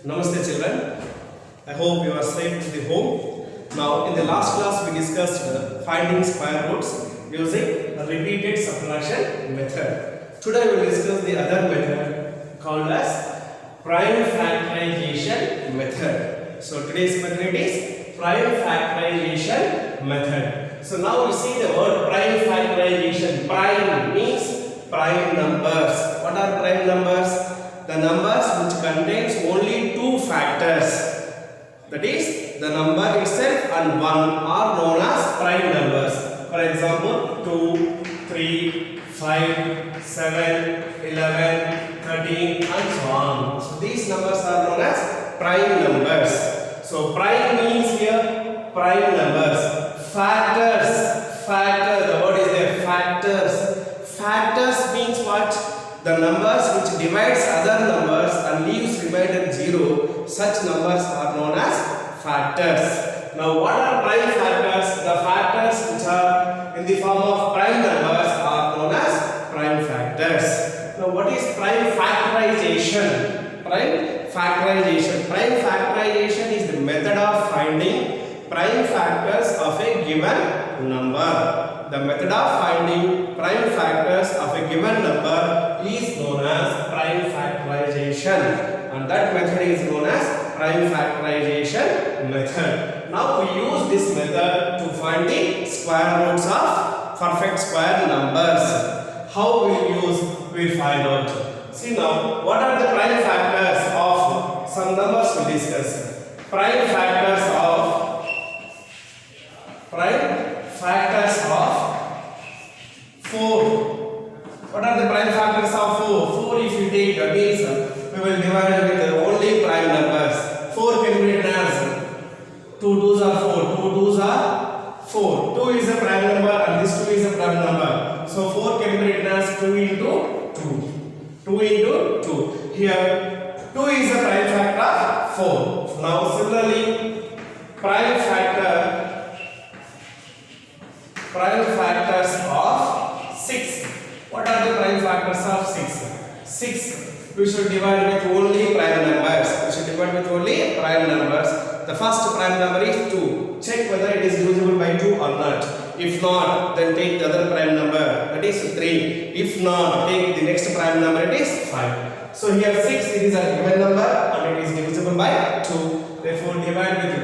Namaste children. I hope you are safe to the home. Now in the last class we discussed finding square roots using a repeated subtraction method. Today we will discuss the other method called as prime factorization method. So today's method is prime factorization method. So now we see the word prime factorization. Prime means prime numbers. What are prime numbers? The numbers which contains only two factors. That is, the number itself and 1 are known as prime numbers. For example, 2, 3, 5, 7, 11, 13 and so on. So these numbers are known as prime numbers. So prime means here prime numbers. Factors. The word is there. Factors means what? The numbers which divides other numbers and leaves remainder 0, such numbers are known as factors. Now what are prime factors? The factors which are in the form of prime numbers are known as prime factors. Now what is prime factorization? Prime factorization is the method of finding prime factors of a given number. The method of finding prime factors of a given number is known as prime factorization, and that method is known as prime factorization method. Now we use this method to find the square roots of perfect square numbers. How we find out? See now, what are the prime factors of some numbers we discuss? Prime factors of 4. What are the prime factors of 4? 4 if you take, that means we will divide with only prime numbers. 4 can be written as 2 2s are 4. 2 2s are 4. 2 is a prime number and this 2 is a prime number. So 4 can be written as 2 into 2. 2 into 2. Here 2 is a prime factor of 4. Now similarly, prime factors of 6. What are the prime factors of 6? 6. We should divide with only prime numbers. The first prime number is 2. Check whether it is divisible by 2 or not. If not, then take the other prime number, that is 3. If not, take the next prime number, it is 5. So here 6, it is a given number and it is divisible by 2. Therefore divide with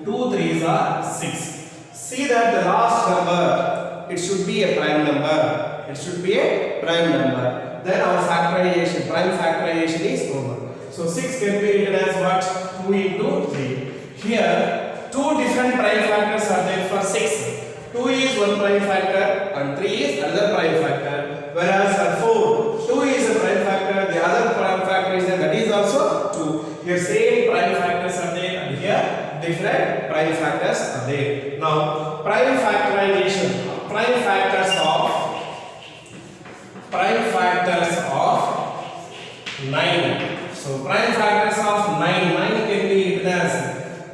2. 2 3s are 6. See that the last number, it should be a prime number. Then our prime factorization is over. So 6 can be written as what? 2 into 3. Here, two different prime factors are there for 6. 2 is one prime factor and 3 is another prime factor. Whereas for 4, 2 is a prime factor, the other prime factor is there, that is also 2. Here same prime factors are there and here different prime factors are there. Now, prime factorization. Prime factors of 9. So prime factors of 9 can be written as,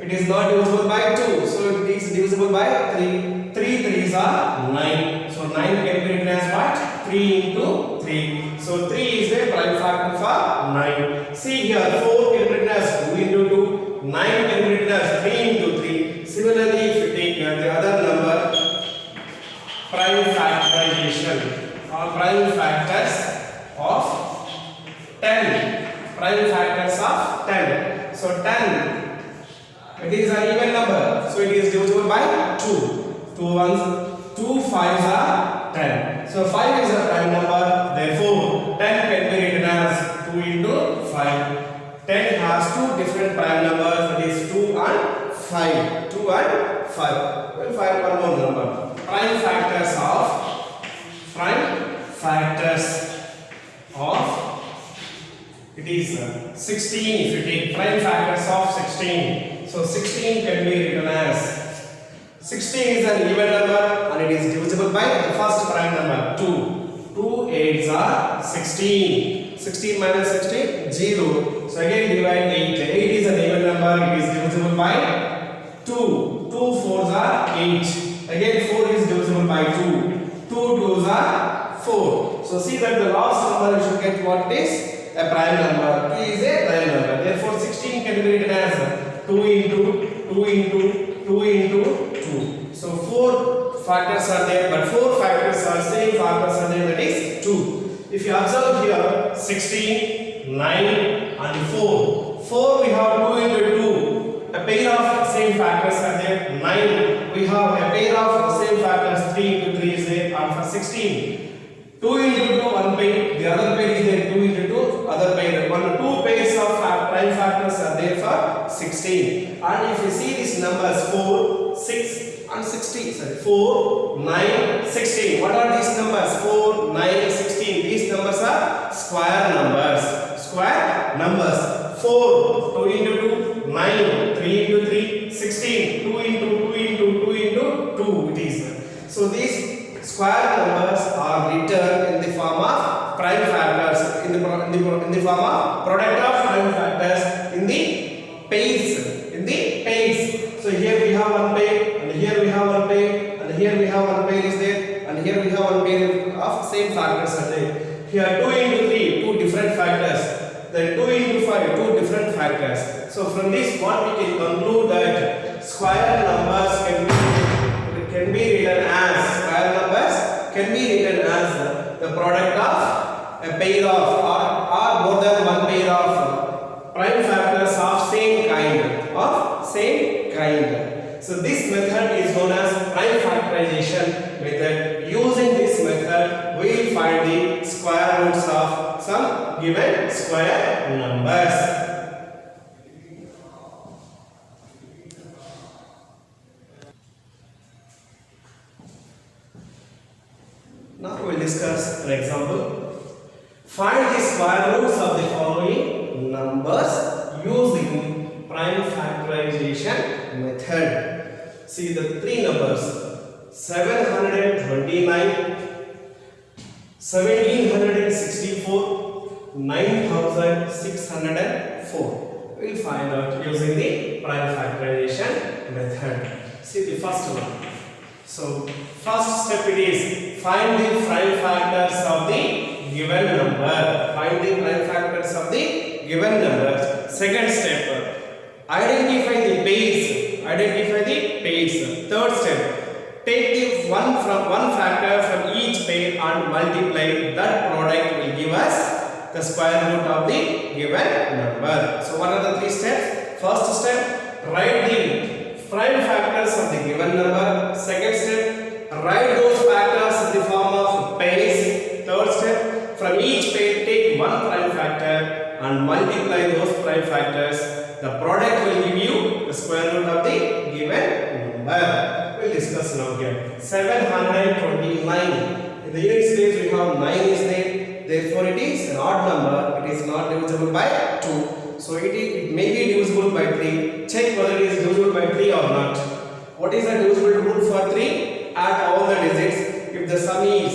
it is not divisible by 2, so it is divisible by 3. 3 3s are 9. So 9 can be written as what? 3 into 3. So 3 is a prime factor for 9. See here, 4 can be written as 2 into 2. 9 can be written as 3 into 3. Similarly, if you take the other number, prime factorization or prime factors of 10. Prime factors of 10. So 10, it is an even number. So it is divisible by 2. 2 5s are 10. So 5 is a prime number. Therefore, 10 can be written as 2 into 5. 10 has two different prime numbers, that is 2 and 5. 2 and 5. We will find one more number. Prime factors of, it is 16 if you take prime factors of 16. So 16 can be written as, 16 is an even number and it is divisible by the first prime number 2. 2 8s are 16. 16 minus 16, 0. So again divide 8. 8 is an even number, it is divisible by 2. 2 4s are 8. Again 4 is divisible by 2. 2 2s are 4. So see that the last number you should get what is a prime number. 2 is a prime number. Therefore 16 into 2 into 2. So 4 factors are there, but 4 factors are same factors are there, that is 2. If you observe here 16, 9 and 4. 4 we have 2 into 2. A pair of same factors are there. 9 we have a pair of same factors. 3 into 3 is there. And for 16, 2 into 2 one pair, the other pair is there. 2 into 2 other pair. 2 pairs of prime factors are there for 16. And if you see these numbers 4, 6 and 16, sorry, 4, 9, 16. What are these numbers? 4, 9, 16. These numbers are square numbers. Square numbers. 4, 2 into 2, 9, 3 into 3, 16, 2 into 2 into 2 into 2 it is. So these square numbers are written in the form of prime factors, in the form of product of prime factors in the pairs. So here we have one pair, and here we have one pair, and here we have one pair is there, and here we have one pair of same factors are there. Here 2 into 3, 2 different factors. Then 2 into 5, 2 different factors. So from this what we can conclude that square numbers can be written as the product of a pair of or more than one pair of prime factors of same kind. So this method is known as prime factorization method. Using this method we will find the square roots of some given square numbers. Now we will discuss an example. Find the square roots of the following numbers using prime factorization method. See the three numbers: 729, 1764, 9604. We will find out using the prime factorization method. See the first one. So first step it is find the prime factors of the given number. Find the prime factors of the given number. Second step, identify the pairs. Third step, take the one factor from each pair and multiply. That product will give us the square root of the given number. So what are the three steps? First step, write the prime factors of the given number. Second step, write those factors in the form of pairs. Third step, from each pair take one prime factor and multiply those prime factors. The product will give you the square root of the given number. We will discuss now here. 729. In the unit place we have 9 is there. Therefore it is an odd number. It is not divisible by 2. So it may be divisible by 3. Check whether it is divisible by 3 or not. What is the divisible rule for 3? Add all the digits. If the sum is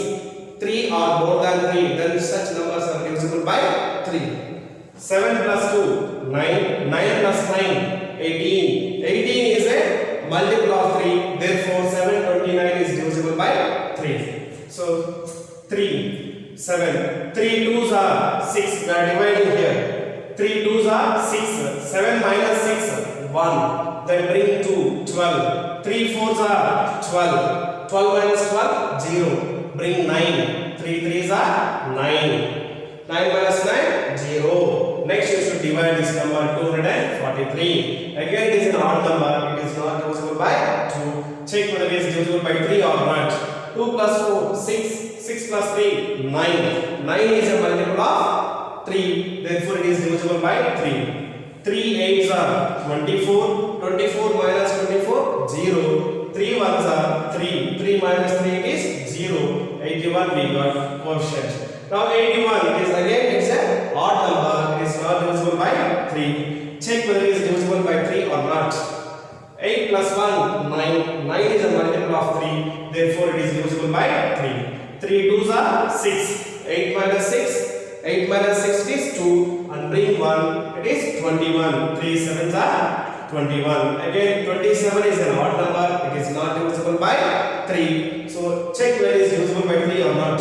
3 or more than 3, then such numbers are divisible by 3. 7 plus 2, 9. 9 plus 9, 18. 18 is a multiple of 3. Therefore 729 is divisible by 3. So 3, 7. 3 2s are 6. We are dividing here. 3 2s are 6. 7 minus 6, 1. Then bring 2, 12. 3 4s are 12. 12 minus 12, 0. Bring 9. 3 3s are 9. 9 minus 9, 0. Next you should divide this number 243. Again it is an odd number. It is not divisible by 2. Check whether it is divisible by 3 or not. 2 plus 4, 6. 6 plus 3, 9. 9 is a multiple of 3. Therefore it is divisible by 3. 3 8s are 24. 24 minus 24, 0. 3 1s are 3. 3 minus 3 is 0. 81 we got quotient. Now 81 it is an odd number. It is not divisible by 3. Check whether it is divisible by 3 or not. 8 plus 1, 9. 9 is a multiple of 3. Therefore it is divisible by 3. 3 2s are 6. 8 minus 6. 8 minus 6 is 2. And bring 1. It is 21. 3 7s are 21. Again 27 is an odd number. It is not divisible by 3. So check whether it is divisible by 3 or not.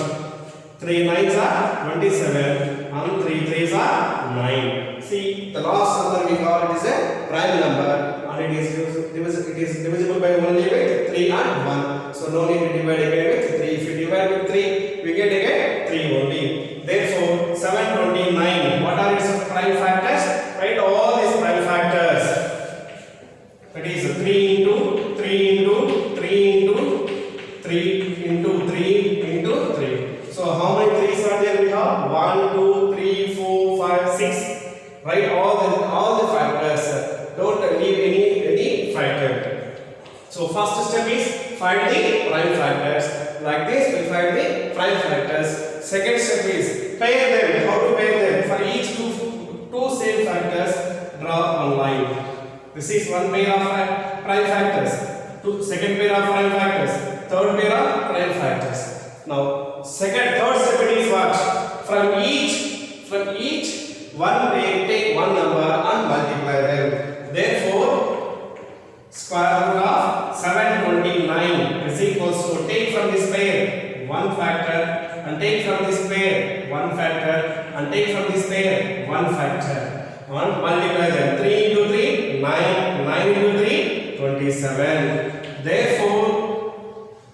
3 9s are 27 and 3 3s are 9. See, the last number we got it is a prime number, and and it is divisible by only with 3 and 1. So no need to divide again with 3. If you divide with 3, we get again 3 only. Therefore, 729. What are its prime factors? Write all these prime factors. That is 3 into 3 into 3 into 3 into 3 into 3. So how many 3's are there? We have 1, 2, 3, 4, 5, 6. Write all the factors. Don't leave any factor. So first step is find the prime factors. Like this, we find the prime factors. Second step is pair them. How to pair them? For each two same factors, draw one line. This is one pair of prime factors. Second pair of prime factors. Third pair of prime factors. Now, third step is what? From each one pair, take one number and multiply them. Therefore, square root of 729 is equals to, take from this pair one factor and take from this pair one factor and take from this pair one factor and multiply them. 3 into 3, 9, 9 into 3, 27. Therefore,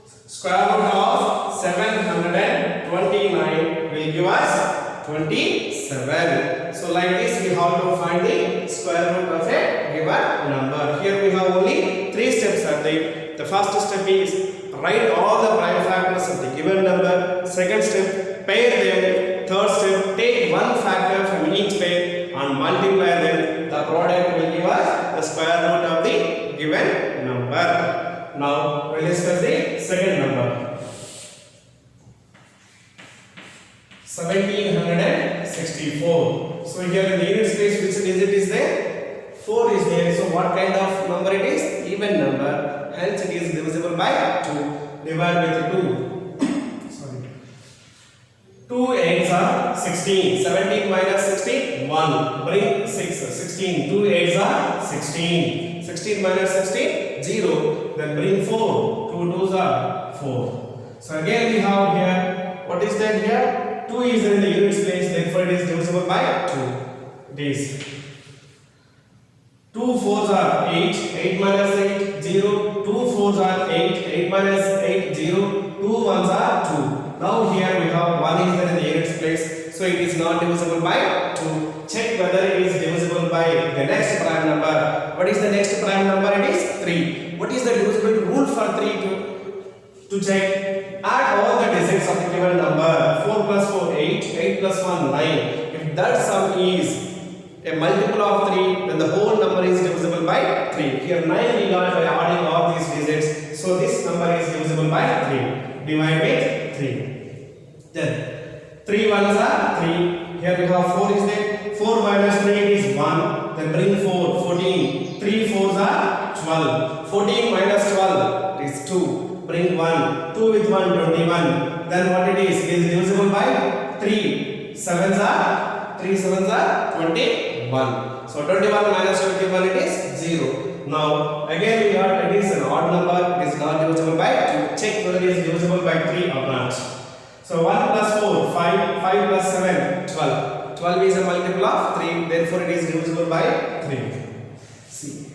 square root of 729 will give us 27. So like this we have to find the square root of a given number. Here we have only 3 steps are there. The first step is write all the prime factors of the given number. Second step, pair them. Third step, take one factor from each pair and multiply them. The product will give us the square root of the given number. Now we will discuss the second number. 1764. So here in the unit space, which digit is there? 4 is there. So what kind of number it is? Even number. Hence it is divisible by 2. Divide with 2. Sorry. 2 8s are 16. 17 minus 16, 1. Bring 6. 16. 2 8s are 16. 16 minus 16, 0. Then bring 4. 2 2s are 4. So again we have here, what is that here? 2 is in the units place, therefore it is divisible by 2. It is 2 4s are 8, 8 minus 8, 0, 2 4s are 8, 8 minus 8, 0, 2 1s are 2. Now here we have 1 is there in the units place, so it is not divisible by 2. Check whether it is divisible by the next prime number. What is the next prime number? It is 3. What is the divisible rule for 3 to check? Add all the digits of the given number. 4 plus 4, 8. 8 plus 1, 9. If that sum is a multiple of 3, then the whole number is divisible by 3. Here 9 we got by adding all these digits. So this number is divisible by 3. Divide with 3. Then 3 ones are 3. Here we have 4 is there. 4 minus 3 is 1. Then bring 4, 14. 3 4s are 12. 14 minus 12 is 2. Bring 1, 2 with 1, 21. Then what it is? It is divisible by 3. 7s are 21. So 21 minus 21 it is 0. Now again we got it is an odd number. It is not divisible by 2. Check whether it is divisible by 3 or not. So 1 plus 4, 5. 5 plus 7, 12. 12 is a multiple of 3. Therefore it is divisible by 3. See.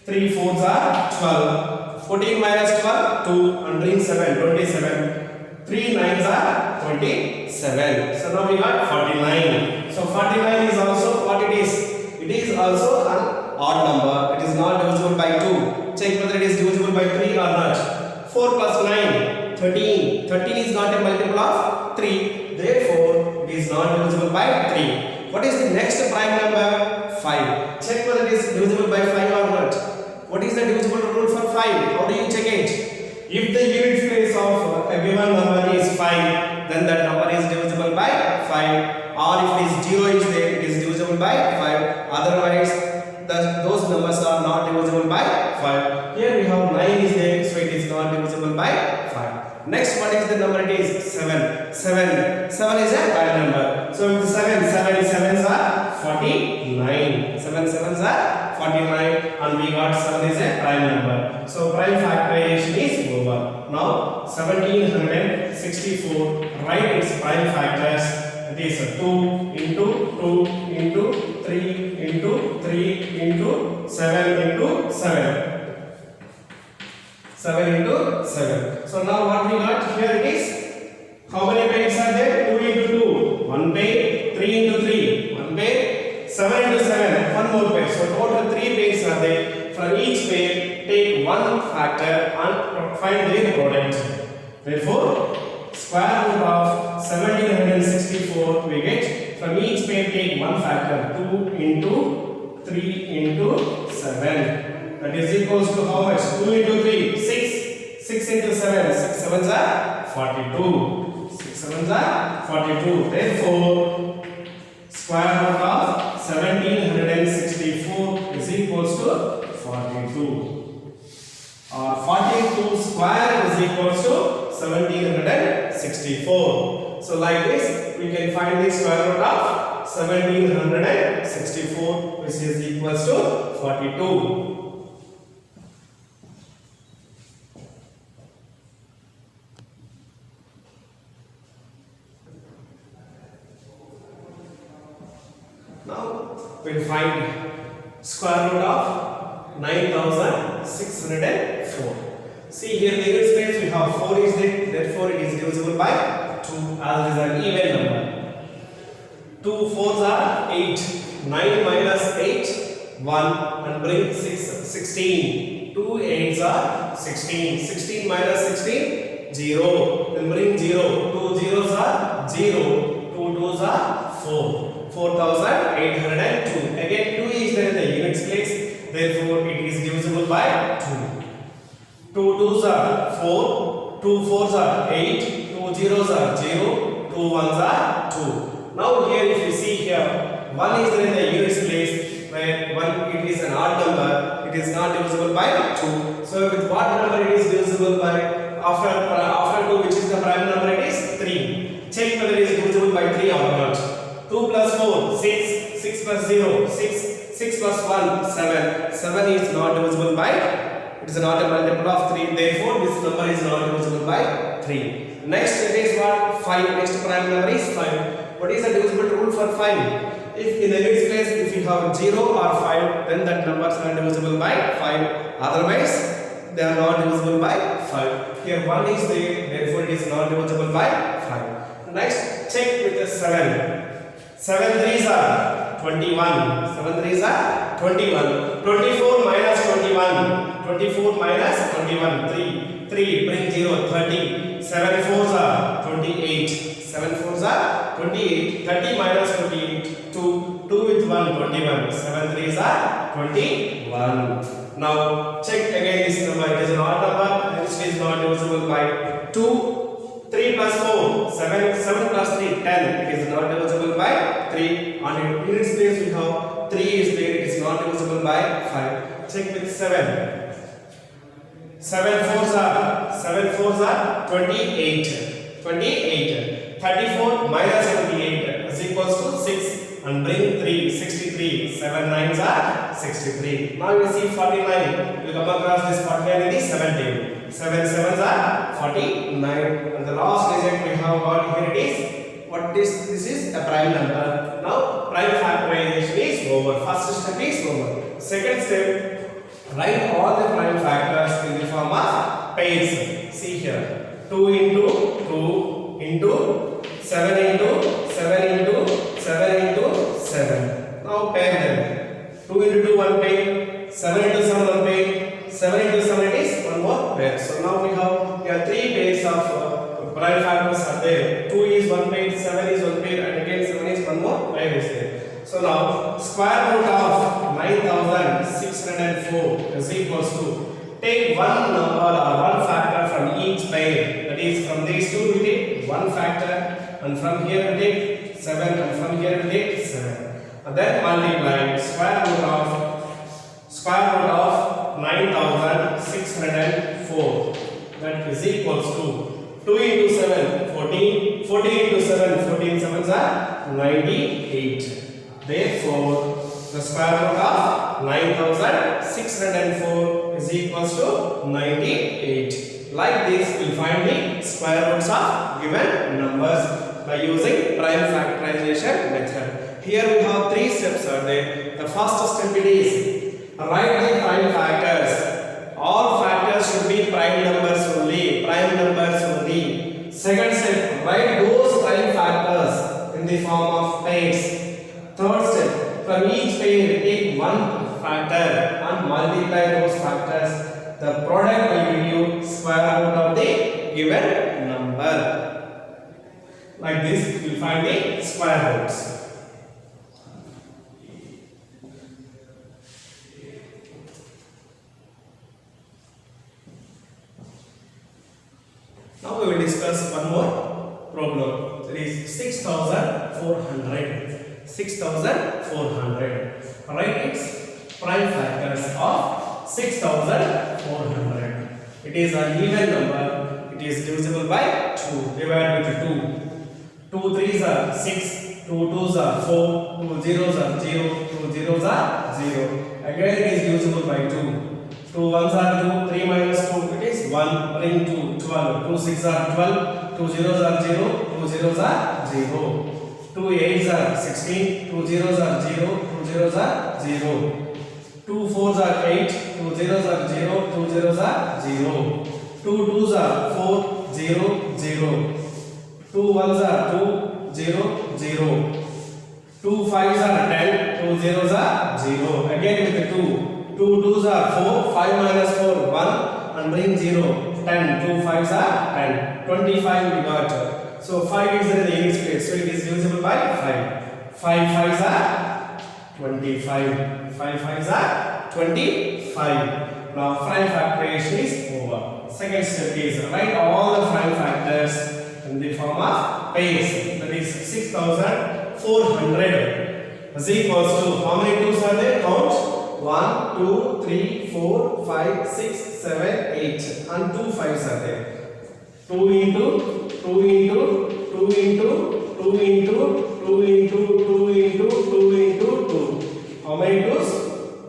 3 4s are 12. 14 minus 12, 2 and bring 7, 27. 3 9s are 27. So now we got 49. So 49 is also what it is? It is also an odd number. It is not divisible by 2. Check whether it is divisible by 3 or not. 4 plus 9, 13. 13 is not a multiple of 3. Therefore, it is not divisible by 3. What is the next prime number? 5. Check whether it is divisible by 5 or not. What is the divisible rule for 5? How do you check it? If the unit place of a given number is 5, then that number is divisible by 5. Or if it is 0 is there, it is divisible by 5. Otherwise, those numbers are not divisible by 5. Here we have 9 is there, so it is not divisible by 5. Next, what is the number? It is 7. 7 is a prime number. So with 7 sevens are 49. 7 sevens are 49, and we got 7 is a prime number. So prime factorization is over. Now 1764, write its prime factors. It is 2 into 2 into 3 into 3 into 7 into 7. 7 into 7. So now what we got here it is, how many pairs are there? 2 into 2, 1 pair, 3 into 3, 1 pair, 7 into 7, 1 more pair. So total 3 pairs are there. From each pair, take one factor and find their product. Therefore, square root of 1764 we get. From each pair, take one factor, 2 into 3 into 7. That is equals to how much? 2 into 3, 6. 6 into 7, 6 sevens are 42. 6 sevens are 42. Therefore, square root of 1764 is equals to 42. Or 42 square is equals to 1764. So like this, we can find the square root of 1764, which is equals to 42. Now we'll find square root of 9604. See here the unit space we have 4 is there, therefore it is divisible by 2 as it is an even number. 2 4s are 8, 9 minus 8, 1 and bring 16. 2 8s are 16, 16 minus 16, 0, then bring 0, 2 zeros are 0, 2 2s are 4. 4802. Again 2 is there in the units place, therefore it is divisible by 2. 2 2s are 4, 2 4s are 8, 2 zeros are 0, 2 1s are 2. Now here if you see here, 1 is there in the units place, where 1 it is an odd number, it is not divisible by 2. So with what number it is divisible by? After 2, which is the prime number, it is 3. Check whether it is divisible by 3 or not. 2 plus 4, 6, 6 plus 0, 6, 6 plus 1, 7. 7 is not divisible by, it is not a multiple of 3, therefore this number is not divisible by 3. Next it is what? 5. Next prime number is 5. What is the divisible rule for 5? If in the units place, if you have 0 or 5, then that numbers are divisible by 5. Otherwise, they are not divisible by 5. Here 1 is there, therefore it is not divisible by 5. Next, check with the 7. 7 3s are 21. 7 3s are 21. 24 minus 21. 24 minus 21. 3. 3 bring 0. 30. 7 4s are 28. 7 4s are 28. 30 minus 28. 2. 2 with 1. 21. 7 3s are 21. Now check again this number. It is an odd number. Hence it is not divisible by 2. 3 plus 4, 7, 7 plus 3, 10. It is not divisible by 3. On unit space we have 3 is there. It is not divisible by 5. Check with 7. 7 4s are 28. 28. 34 minus 28 is equals to 6 and bring 3, 63. 7 9s are 63. Now you see 49. You come across this 49 in the 7 table. 7 7s are 49. And the last result we have got here it is. What is this is a prime number. Now prime factorization is over. First step is over. Second step, write all the prime factors in the form of pairs. See here, 2 into 2 into 7 into 7 into 7 into 7. Now pair them. 2 into 2 1 pair, 7 into 7 1 pair, 7 into 7 it is one more pair. So now we have here 3 pairs of prime factors are there. 2 is one pair, 7 is one pair, and again 7 is one more pair is there. So now square root of 9604 is equals to, take one number or one factor from each pair. That is from these two we take one factor, and from here we take 7, and from here we take 7. And then multiply square root of 9604. That is equals to 2 into 7, 14. 14 into 7, 14 sevens are 98. Therefore, the square root of 9604 is equals to 98. Like this, we will find the square roots of given numbers by using prime factorization method. Here we have 3 steps are there. The first step it is Write the prime factors. All factors should be prime numbers only. Prime numbers only. Second step, write those prime factors in the form of pairs. Third step, from each pair take one factor and multiply those factors. The product will give you square root of the given number. Like this, you will find the square roots. Now we will discuss one more problem. That is 6,400. 6,400. Write its prime factors of 6,400. It is an even number. It is divisible by 2. Divide with 2. 2 3s are 6. 2 2s are 4. 2 0s are 0. 2 0s are 0. Again it is divisible by 2. 2 1s are 2. 3 minus 2 it is 1. Bring 2 12. 2 6 are 12. 2 zeros are 0. 2 zeros are 0. 2 8s are 16. 2 zeros are 0. 2 zeros are 0. 2 4s are 8. 2 zeros are 0. 2 zeros are 0. 2 2s are 4. 0 0. 2 1s are 2. 0 0. 2 5s are 10. 2 zeros are 0. Again with the 2. 2 2s are 4. 5 minus 4 1. And bring 0. 10. 2 5s are 10. 25 we got. So 5 is in the unit place. So it is divisible by 5. 5 5s are 25. 5 5s are 25. Now prime factorization is over. Second step is write all the prime factors in the form of pairs. That is 6,400 is equals to how many 2s are there? Count 1, 2, 3, 4, 5, 6, 7, 8 and 2 5s are there. 2 into 2 into 2 into 2 into 2 into 2 into 2 into 2. How many 2s?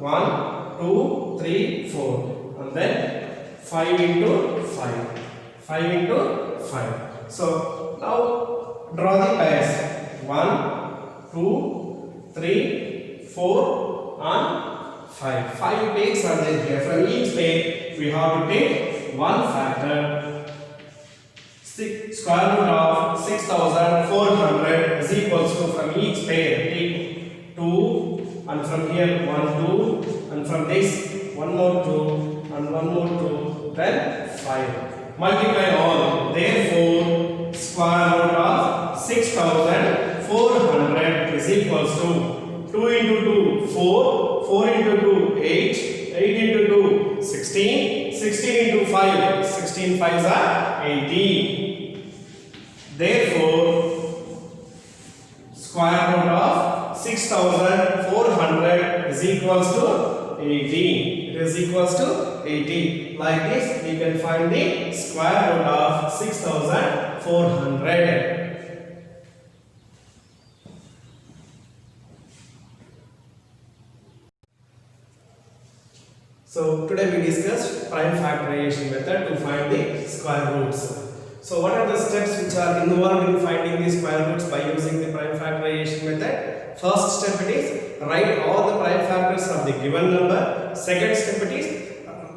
1, 2, 3, 4 and then 5 into 5. 5 into 5. So now draw the pairs. 1, 2, 3, 4 and 5. 5 pairs are there here. From each pair we have to take one factor. Square root of 6,400 is equals to from each pair take 2 and from here 1 2 and from this one more 2 and one more 2 then 5. Multiply all. Therefore square root of 6,400 is equals to 2 into 2 4. 4 into 2 8. 8 into 2 16. 16 into 5 16 5s are 80. Therefore square root of 6,400 is equals to 80. It is equals to 80. Like this we can find the square root of 6,400. So today we discussed prime factorization method to find the square roots. So what are the steps which are involved in finding the square roots by using the prime factorization method? First step it is write all the prime factors of the given number. Second step it is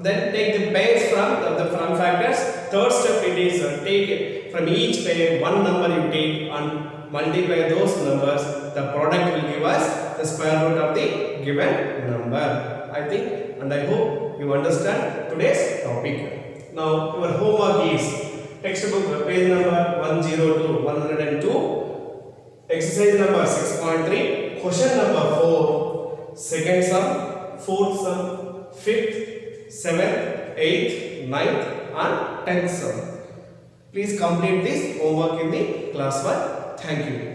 then take the pairs from the prime factors. Third step it is take from each pair one number you take and multiply those numbers. The product will give us the square root of the given number. I think and I hope you understand today's topic. Now your homework is textbook page number 102, 102, exercise number 6.3, question number 4, second sum, fourth sum, fifth, seventh, eighth, ninth and 10th sum. Please complete this homework in the class 1. Thank you.